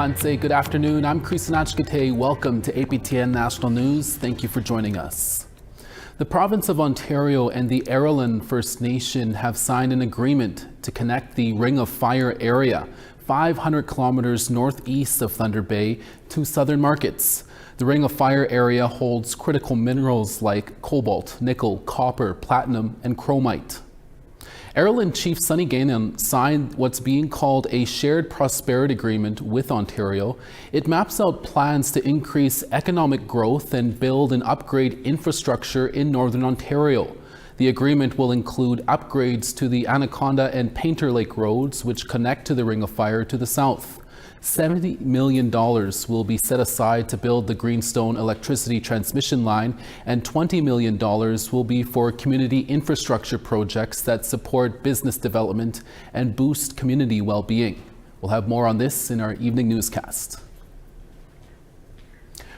Kanse, good afternoon. I'm Krisanach Gate. Welcome to APTN National News. Thank you for joining us. The province of Ontario and the Aroland First Nation have signed an agreement to connect the Ring of Fire area, 500 kilometers northeast of Thunder Bay, to southern markets. The Ring of Fire area holds critical minerals like cobalt, nickel, copper, platinum, and chromite. Aroland Chief Sonny Gainan signed what's being called a Shared Prosperity Agreement with Ontario. It maps out plans to increase economic growth and build and upgrade infrastructure in Northern Ontario. The agreement will include upgrades to the Anaconda and Painter Lake roads, which connect to the Ring of Fire to the south. $70 million will be set aside to build the Greenstone electricity transmission line, and $20 million will be for community infrastructure projects that support business development and boost community well-being. We'll have more on this in our evening newscast.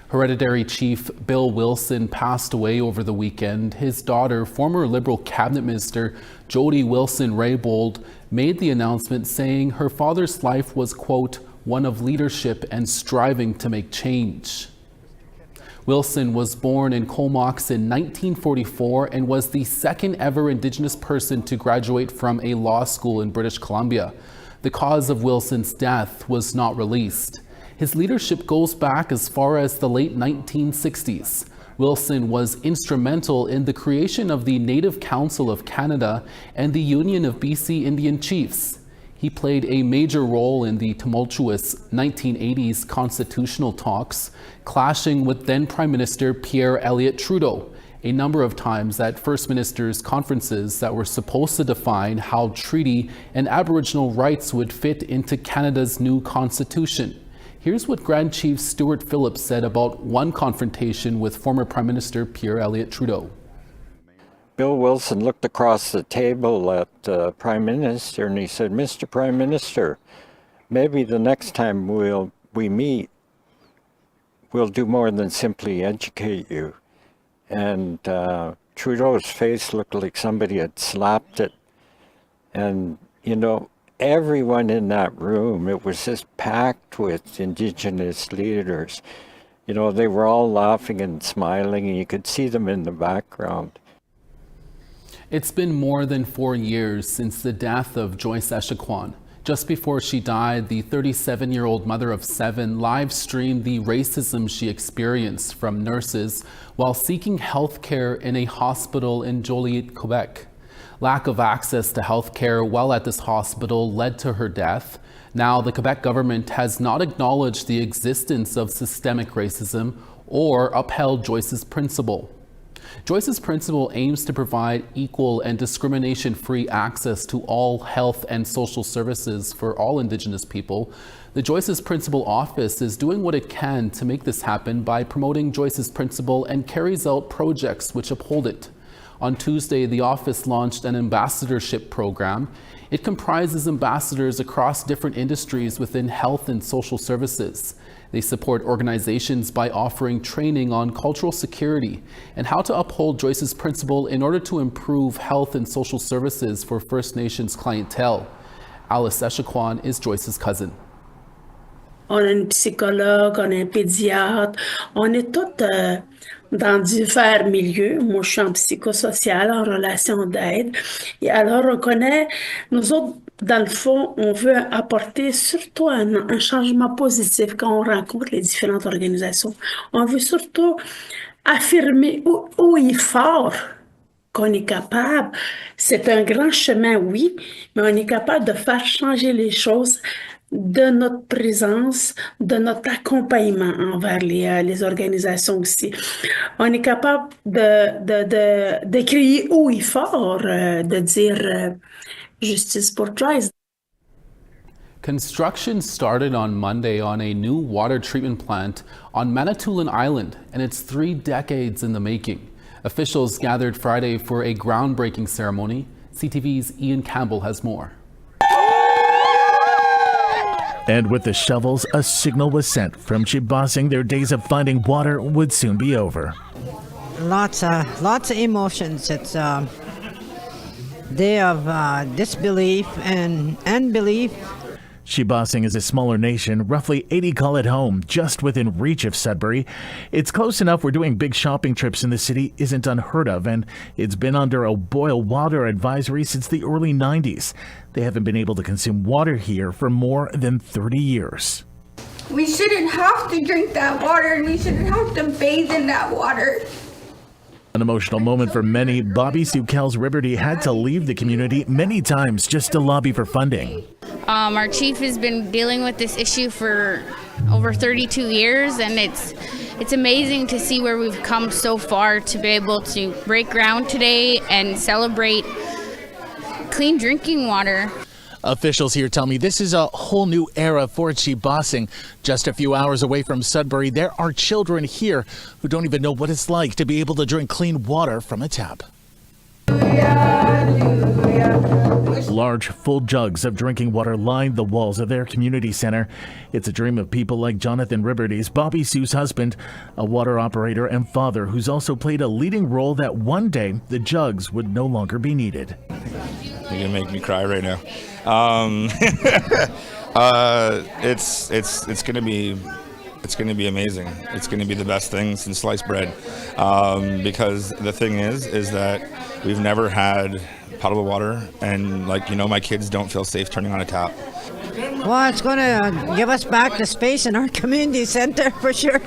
Hereditary Chief Bill Wilson passed away over the weekend. His daughter, former Liberal Cabinet Minister Jody Wilson-Raybould, made the announcement saying her father's life was, quote, one of leadership and striving to make change. Wilson was born in Comox in 1944 and was the second ever Indigenous person to graduate from a law school in British Columbia. The cause of Wilson's death was not released. His leadership goes back as far as the late 1960s. Wilson was instrumental in the creation of the Native Council of Canada and the Union of BC Indian Chiefs. He played a major role in the tumultuous 1980s constitutional talks, clashing with then Prime Minister Pierre Elliott Trudeau a number of times at First Ministers' conferences that were supposed to define how treaty and Aboriginal rights would fit into Canada's new constitution. Here's what Grand Chief Stuart Phillips said about one confrontation with former Prime Minister Pierre Elliott Trudeau. Bill Wilson looked across the table at the Prime Minister and he said, Mr. Prime Minister, maybe the next time we meet, we'll do more than simply educate you. And Trudeau's face looked like somebody had slapped it. And, you know, everyone in that room, it was just packed with Indigenous leaders. You know, they were all laughing and smiling, and you could see them in the background. It's been more than 4 years since the death of Joyce Echaquan. Just before she died, the 37-year-old mother of 7 live-streamed the racism she experienced from nurses while seeking health care in a hospital in Joliet, Quebec. Lack of access to health care while at this hospital led to her death. Now, the Quebec government has not acknowledged the existence of systemic racism or upheld Joyce's principle. Joyce's principle aims to provide equal and discrimination-free access to all health and social services for all Indigenous people. The Joyce's Principle Office is doing what it can to make this happen by promoting Joyce's principle and carries out projects which uphold it. On Tuesday, the office launched an ambassadorship program. It comprises ambassadors across different industries within health and social services. They support organizations by offering training on cultural security and how to uphold Joyce's principle in order to improve health and social services for First Nations clientele. Alice Echaquan is Joyce's cousin. On a un psychologue, on a un pédiatre, on est toutes dans divers milieux. Moi, je suis en psychosocial, en relation d'aide. Et alors, on connaît, nous autres, dans le fond, on veut apporter surtout un changement positif quand on rencontre les différentes organisations. On veut surtout affirmer où il est fort qu'on est capable. C'est un grand chemin, oui, mais on est capable de faire changer les choses de notre présence, de notre accompagnement envers les organisations aussi. On est capable de crier haut et fort, de dire justice pour Joyce. Construction started on Monday on a new water treatment plant on Manitoulin Island, and it's 3 decades in the making. Officials gathered Friday for a groundbreaking ceremony. CTV's Ian Campbell has more. And with the shovels, a signal was sent from Chibasing. Their days of finding water would soon be over. Lots of emotions. It's a day of disbelief and belief. Shibasing is a smaller nation, roughly 80 call it home, just within reach of Sudbury. It's close enough where doing big shopping trips in the city isn't unheard of, and it's been under a boil water advisory since the early 90s. They haven't been able to consume water here for more than 30 years. We shouldn't have to drink that water, and we shouldn't have to bathe in that water. An emotional moment for many. Bobby Sue Kells Riberty had to leave the community many times just to lobby for funding. Our chief has been dealing with this issue for over 32 years, and it's amazing to see where we've come so far to be able to break ground today and celebrate clean drinking water. Officials here tell me this is a whole new era for Shibasing. Just a few hours away from Sudbury, there are children here who don't even know what it's like to be able to drink clean water from a tap. Large, full jugs of drinking water line the walls of their community center. It's a dream of people like Jonathan Riberty's Bobby Sue's husband, a water operator and father who's also played a leading role that one day the jugs would no longer be needed. You're gonna make me cry right now. It's gonna be amazing. It's gonna be the best thing since sliced bread. Because the thing is that we've never had potable water, and my kids don't feel safe turning on a tap. Well, it's going to give us back the space in our community center for sure.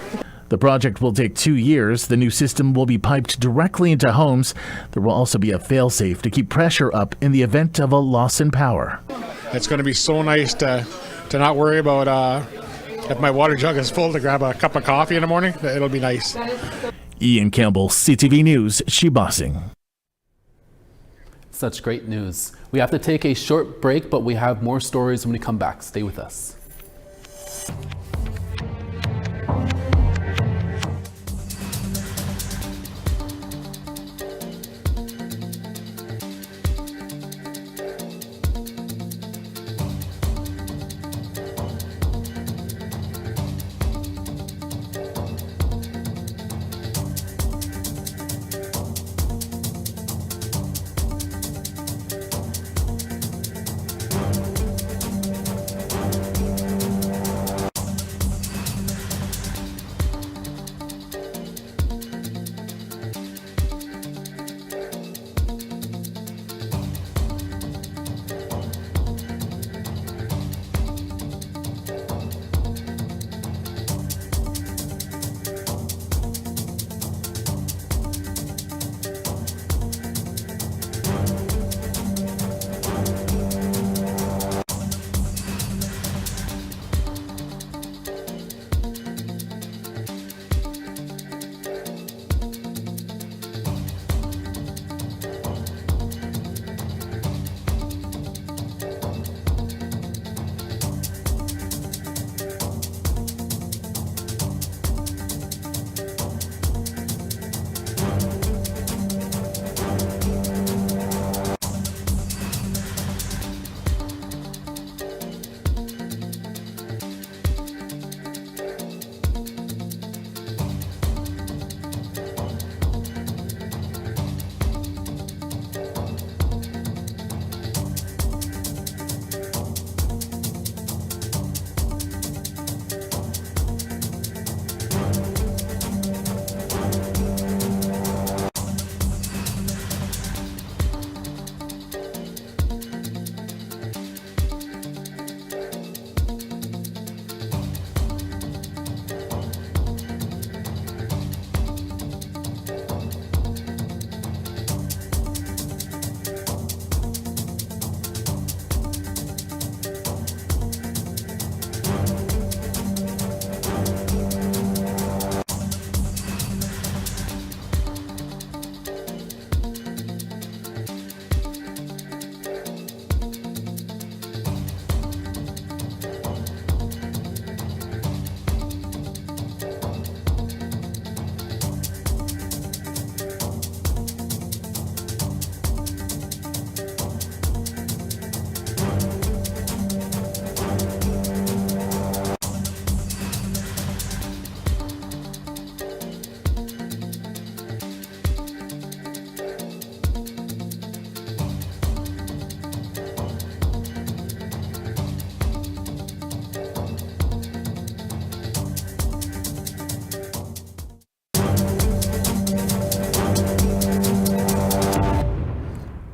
The project will take 2 years. The new system will be piped directly into homes. There will also be a fail-safe to keep pressure up in the event of a loss in power. It's going to be so nice to not worry about if my water jug is full to grab a cup of coffee in the morning. It'll be nice. Ian Campbell, CTV News, Shibasing. Such great news. We have to take a short break, but we have more stories when we come back. Stay with us.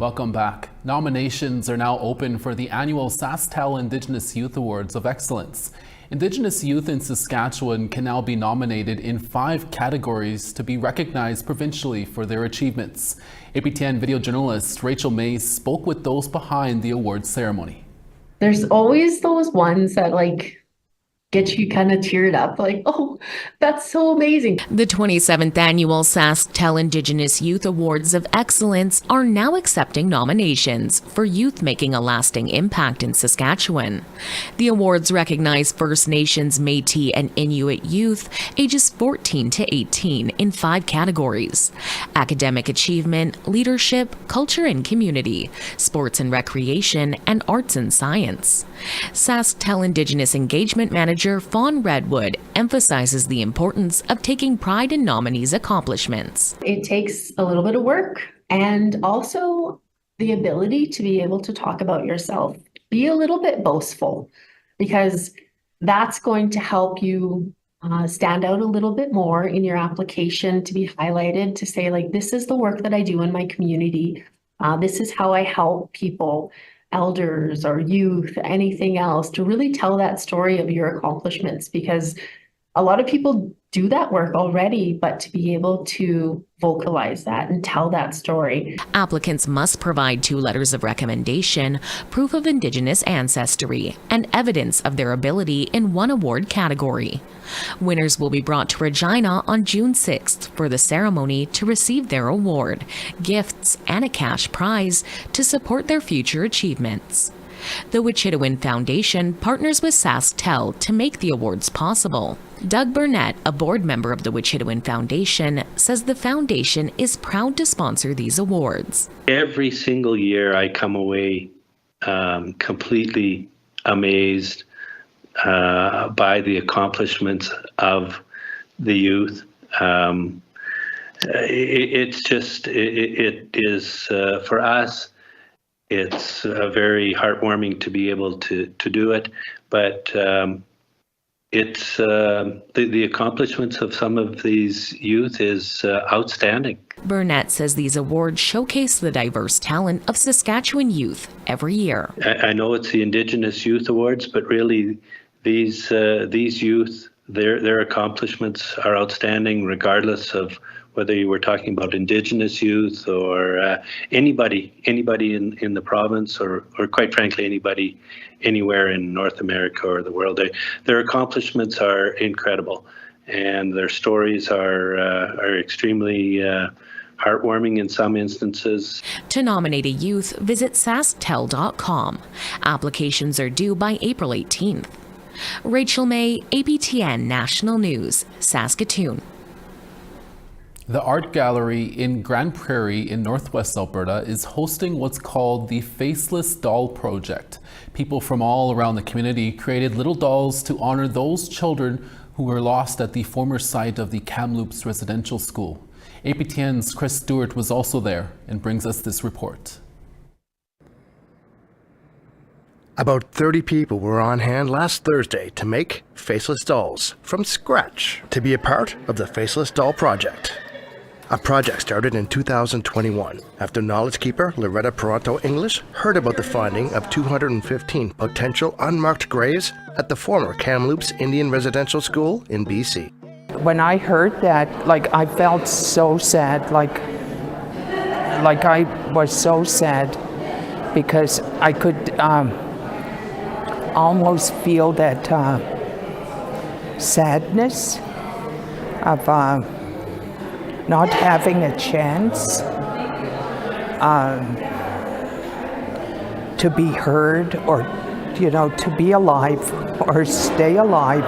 Welcome back. Nominations are now open for the annual SaskTel Indigenous Youth Awards of Excellence. Indigenous youth in Saskatchewan can now be nominated in 5 categories to be recognized provincially for their achievements. APTN video journalist Rachel Mays spoke with those behind the awards ceremony. There's always those ones that get you kind of teared up, oh, that's so amazing. The 27th annual SaskTel Indigenous Youth Awards of Excellence are now accepting nominations for youth making a lasting impact in Saskatchewan. The awards recognize First Nations, Métis, and Inuit youth ages 14 to 18 in 5 categories: academic achievement, leadership, culture and community, sports and recreation, and arts and science. SaskTel Indigenous Engagement Manager Fawn Redwood emphasizes the importance of taking pride in nominees' accomplishments. It takes a little bit of work and also the ability to be able to talk about yourself. Be a little bit boastful, because that's going to help you stand out a little bit more in your application, to be highlighted, to say this is the work that I do in my community. This is how I help people, elders or youth, anything else, to really tell that story of your accomplishments, because a lot of people do that work already, but to be able to vocalize that and tell that story. Applicants must provide 2 letters of recommendation, proof of Indigenous ancestry, and evidence of their ability in 1 award category. Winners will be brought to Regina on June 6th for the ceremony to receive their award, gifts, and a cash prize to support their future achievements. The Wichitawin Foundation partners with SaskTel to make the awards possible. Doug Burnett, a board member of the Wichitawin Foundation, says the foundation is proud to sponsor these awards. Every single year I come away completely amazed by the accomplishments of the youth. It is for us, it's very heartwarming to be able to do it, but it's the accomplishments of some of these youth is outstanding. Burnett says these awards showcase the diverse talent of Saskatchewan youth every year. I know it's the Indigenous Youth Awards, but really these youth, their accomplishments are outstanding, regardless of whether you were talking about Indigenous youth or anybody in the province, or quite frankly anybody anywhere in North America or the world. Their accomplishments are incredible, and their stories are extremely heartwarming in some instances. To nominate a youth, visit sasktel.com. Applications are due by April 18th. Rachel May, APTN National News, Saskatoon. The art gallery in Grand Prairie in Northwest Alberta is hosting what's called the Faceless Doll project. People from all around the community created little dolls to honor those children who were lost at the former site of the Kamloops Residential School. APTN's Chris Stewart was also there and brings us this report. About 30 people were on hand last Thursday to make Faceless Dolls from scratch to be a part of the Faceless Doll project. A project started in 2021 after knowledge keeper Loretta Peranto English heard about the finding of 215 potential unmarked graves at the former Kamloops Indian Residential School in BC. When I heard that, I felt so sad, I was so sad, because I could almost feel that sadness of not having a chance to be heard, or to be alive or stay alive.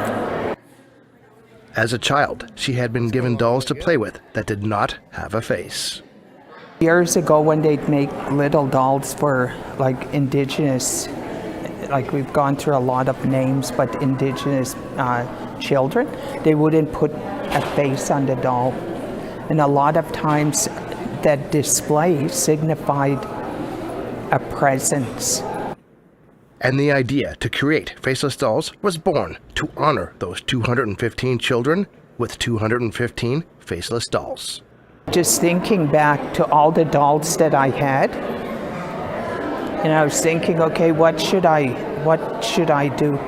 As a child, she had been given dolls to play with that did not have a face. Years ago, when they'd make little dolls for Indigenous, we've gone through a lot of names, but Indigenous children, they wouldn't put a face on the doll. And a lot of times that display signified a presence. And the idea to create Faceless Dolls was born to honor those 215 children with 215 faceless dolls. Just thinking back to all the dolls that I had, And I was thinking, okay, what should I do?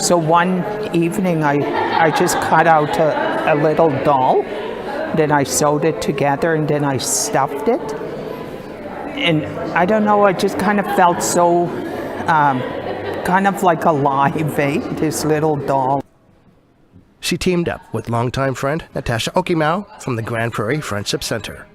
So one evening I just cut out a little doll, then I sewed it together and then I stuffed it. And I don't know, I just kind of felt so kind of like alive, this little doll. She teamed up with longtime friend Natasha Okimau from the Grand Prairie Friendship Center.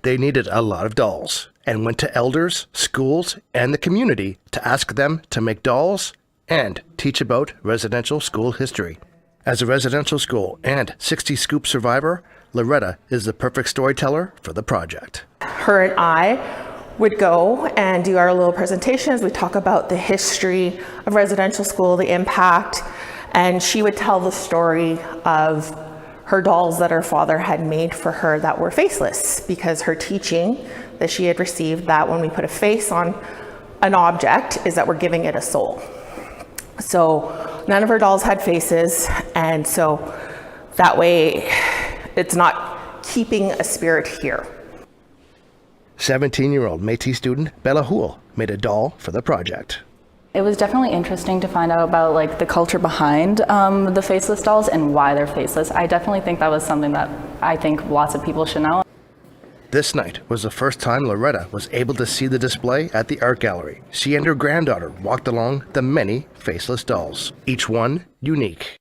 They needed a lot of dolls and went to elders, schools, and the community to ask them to make dolls and teach about residential school history. As a residential school and 60 Scoop survivor, Loretta is the perfect storyteller for the project. Her and I would go and do our little presentations. We talk about the history of residential school, the impact, and she would tell the story of her dolls that her father had made for her that were faceless, because her teaching that she had received that when we put a face on an object is that we're giving it a soul. So none of her dolls had faces, and so that way it's not keeping a spirit here. 17-year-old Métis student Bella Houle made a doll for the project. It was definitely interesting to find out about like the culture behind the faceless dolls and why they're faceless. I definitely think that was something that I think lots of people should know. This night was the first time Loretta was able to see the display at the art gallery. She and her granddaughter walked along the many faceless dolls, each one unique.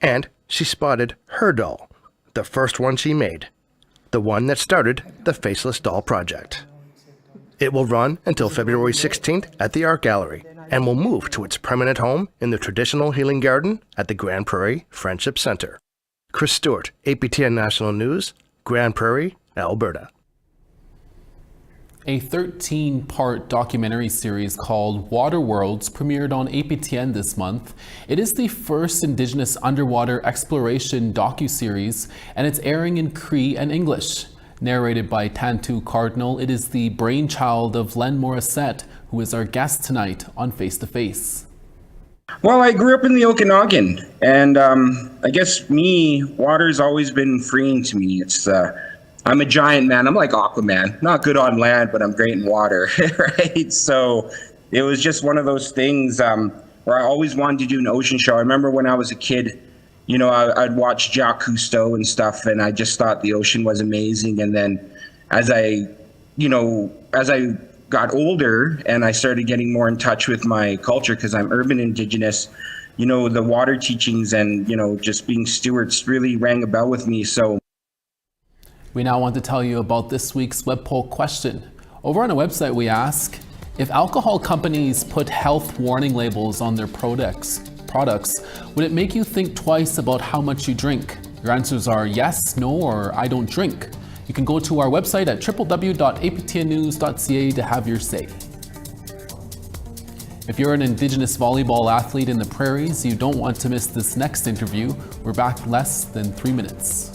And she spotted her doll, the first one she made, the one that started the Faceless Doll project. It will run until February 16th at the art gallery and will move to its permanent home in the traditional healing garden at the Grand Prairie Friendship Center. Chris Stewart, APTN National News, Grand Prairie, Alberta. A 13-part documentary series called Water Worlds premiered on APTN this month. It is the first Indigenous underwater exploration docuseries, and it's airing in Cree and English. Narrated by Tantu Cardinal, it is the brainchild of Len Morissette, who is our guest tonight on Face to Face. Well, I grew up in the Okanagan, and I guess water's always been freeing to me. I'm a giant man. I'm like Aquaman. Not good on land, but I'm great in water, right? So it was just one of those things where I always wanted to do an ocean show. I remember when I was a kid, you know, I'd watch Jacques Cousteau and stuff, and I just thought the ocean was amazing. And then as I got older and I started getting more in touch with my culture, because I'm urban Indigenous, you know, the water teachings and, you know, just being stewards really rang a bell with me. So we now want to tell you about this week's web poll question. Over on our website, we ask, if alcohol companies put health warning labels on their products, would it make you think twice about how much you drink? Your answers are yes, no, or I don't drink. You can go to our website at www.aptnnews.ca to have your say. If you're an Indigenous volleyball athlete in the prairies, you don't want to miss this next interview. We're back less than 3 minutes.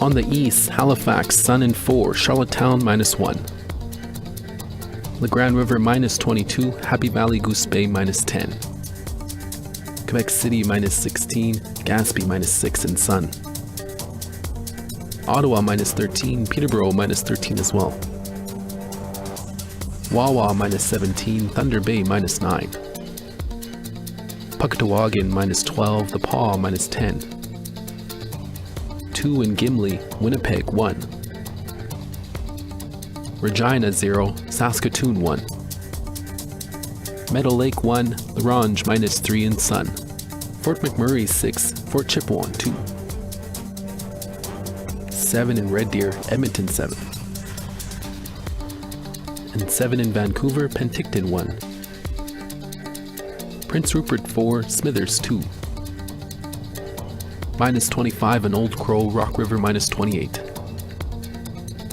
On the east, Halifax, sun and 4, Charlottetown, -1. La Grande River, -22, Happy Valley, Goose Bay, -10. Quebec City, -16, Gaspé, -6 and sun. Ottawa, -13, Peterborough, -13 as well. Wawa, -17, Thunder Bay, -9. Puckatawagan, -12, The Paw, -10. 2 in Gimli, Winnipeg, 1. Regina, 0, Saskatoon, 1. Meadow Lake, 1, La Ronge, -3 and sun. Fort McMurray, 6, Fort Chipewyan, 2. 7 in Red Deer, Edmonton, 7. And 7 in Vancouver, Penticton, 1. Prince Rupert, 4, Smithers, 2. -25 in Old Crow, Rock River, -28.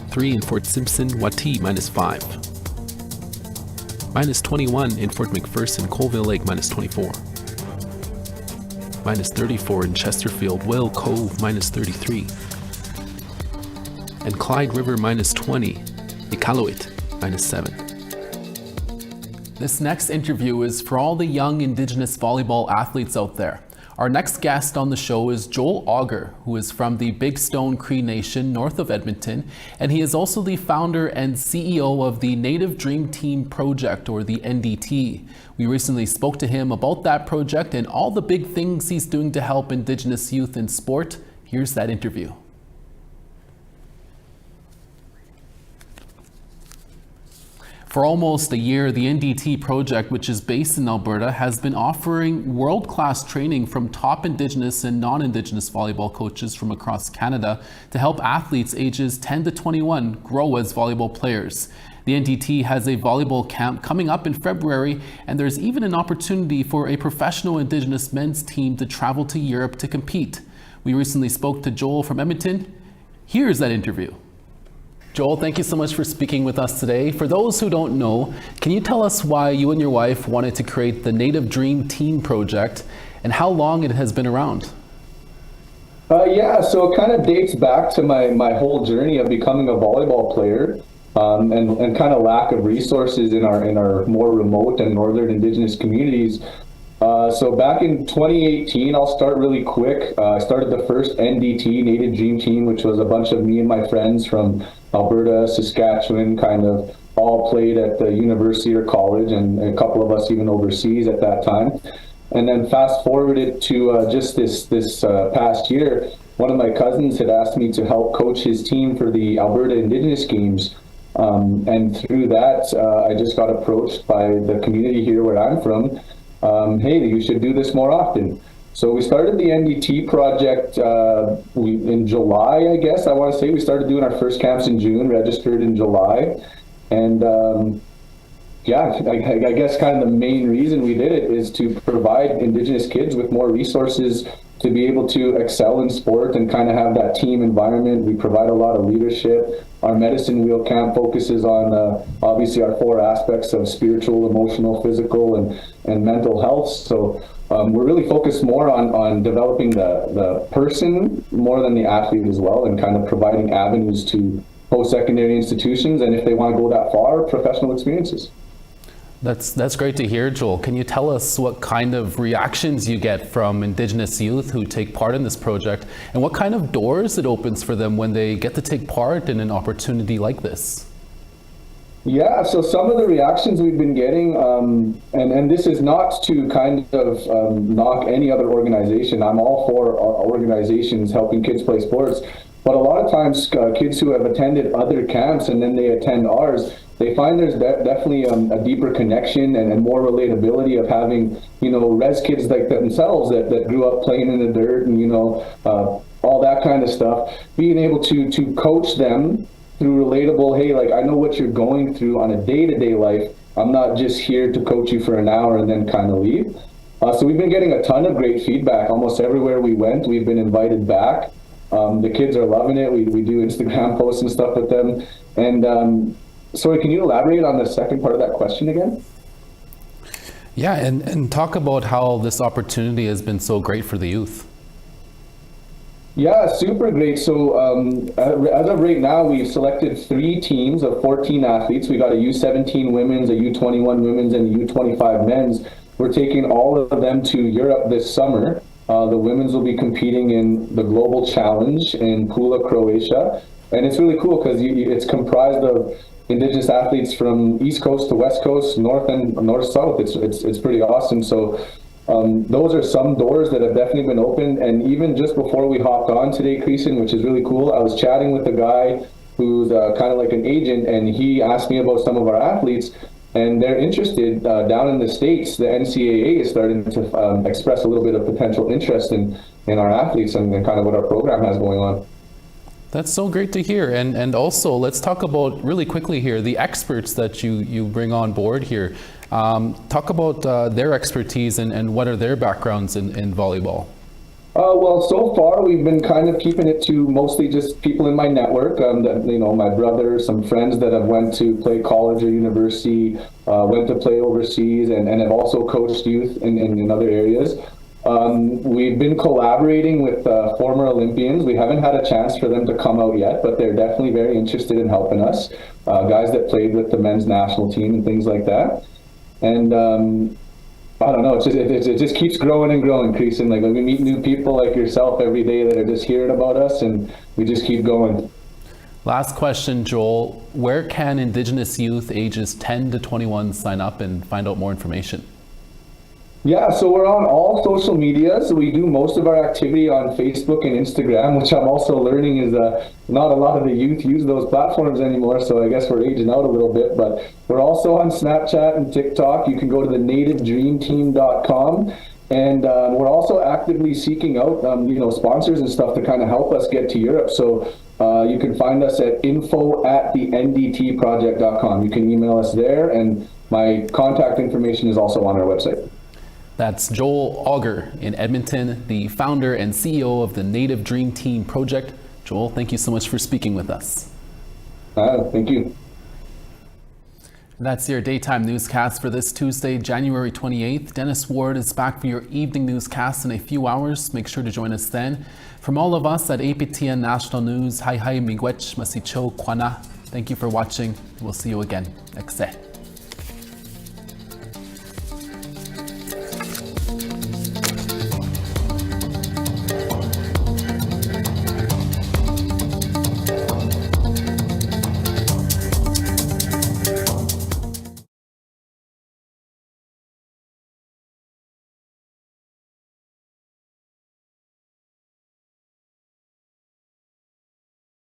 3 in Fort Simpson, Wati, -5. -21 in Fort McPherson, Colville Lake, -24. -34 in Chesterfield, Whale Cove, -33. And Clyde River, -20, Iqaluit, -7. This next interview is for all the young Indigenous volleyball athletes out there. Our next guest on the show is Joel Auger, who is from the Big Stone Cree Nation north of Edmonton, and he is also the founder and CEO of the Native Dream Team Project, or the NDT. We recently spoke to him about that project and all the big things he's doing to help Indigenous youth in sport. Here's that interview. For almost a year, the NDT project, which is based in Alberta, has been offering world-class training from top Indigenous and non-Indigenous volleyball coaches from across Canada to help athletes ages 10 to 21 grow as volleyball players. The NDT has a volleyball camp coming up in February, and there's even an opportunity for a professional Indigenous men's team to travel to Europe to compete. We recently spoke to Joel from Edmonton. Here's that interview. Joel, thank you so much for speaking with us today. For those who don't know, can you tell us why you and your wife wanted to create the Native Dream Team Project and how long it has been around? Yeah, so it kind of dates back to my whole journey of becoming a volleyball player and kind of lack of resources in our more remote and northern Indigenous communities. So back in 2018, I'll start really quick. I started the first NDT, Native Dream Team, which was a bunch of me and my friends from Alberta, Saskatchewan, kind of all played at the university or college, and a couple of us even overseas at that time. And then fast forwarded to just this past year, one of my cousins had asked me to help coach his team for the Alberta Indigenous Games. And through that, I just got approached by the community here where I'm from. Hey, you should do this more often. So we started the NDT project in July, I guess, I want to say. We started doing our first camps in June, registered in July. And yeah, I guess kind of the main reason we did it is to provide Indigenous kids with more resources to be able to excel in sport and kind of have that team environment. We provide a lot of leadership. Our medicine wheel camp focuses on obviously our 4 aspects of spiritual, emotional, physical, and mental health. So we're really focused more on developing the person more than the athlete as well, and kind of providing avenues to post-secondary institutions, and if they want to go that far, professional experiences. That's great to hear, Joel. Can you tell us what kind of reactions you get from Indigenous youth who take part in this project, and what kind of doors it opens for them when they get to take part in an opportunity like this? Yeah, so some of the reactions we've been getting, and this is not to kind of knock any other organization. I'm all for organizations helping kids play sports, but a lot of times kids who have attended other camps and then they attend ours, they find there's definitely a deeper connection and more relatability of having, res kids like themselves that grew up playing in the dirt and, all that kind of stuff, being able to coach them through relatable, hey, like, I know what you're going through on a day-to-day life. I'm not just here to coach you for an hour and then kind of leave. So we've been getting a ton of great feedback. Almost everywhere we went, we've been invited back. The kids are loving it. We do Instagram posts and stuff with them. And sorry, can you elaborate on the second part of that question again? Yeah, and talk about how this opportunity has been so great for the youth. Yeah, super great. So as of right now, we've selected 3 teams of 14 athletes. We got a U17 women's, a U21 women's, and a U25 men's. We're taking all of them to Europe this summer. The women's will be competing in the Global Challenge in Pula, Croatia. And it's really cool because it's comprised of Indigenous athletes from East Coast to West Coast, North and North-South. It's pretty awesome. So those are some doors that have definitely been opened. And even just before we hopped on today, Creason, which is really cool, I was chatting with a guy who's kind of like an agent, and he asked me about some of our athletes, and they're interested down in the States. The NCAA is starting to express a little bit of potential interest in our athletes and kind of what our program has going on. That's so great to hear. And also, let's talk about really quickly here, the experts that you bring on board here. Talk about their expertise and what are their backgrounds in volleyball. Well, so far we've been kind of keeping it to mostly just people in my network. That, you know, my brother, some friends that have went to play college or university, went to play overseas, and have also coached youth in other areas. We've been collaborating with former Olympians. We haven't had a chance for them to come out yet, but they're definitely very interested in helping us. Guys that played with the men's national team and things like that. And I don't know, it just keeps growing and growing, Creason. Like, we meet new people like yourself every day that are just hearing about us, and we just keep going. Last question, Joel. Where can Indigenous youth ages 10 to 21 sign up and find out more information? Yeah, so we're on all social media. So we do most of our activity on Facebook and Instagram, which I'm also learning is not a lot of the youth use those platforms anymore. So I guess we're aging out a little bit, but we're also on Snapchat and TikTok. You can go to the nativedreamteam.com. And we're also actively seeking out, sponsors and stuff to kind of help us get to Europe. So you can find us at info@thenDTproject.com. You can email us there, and my contact information is also on our website. That's Joel Auger in Edmonton, the founder and CEO of the Native Dream Team Project. Joel, thank you so much for speaking with us. Thank you. That's your daytime newscast for this Tuesday, January 28th. Dennis Ward is back for your evening newscast in a few hours. Make sure to join us then. From all of us at APTN National News, hai hai miigwech masicho kwana. Thank you for watching. We'll see you again next day.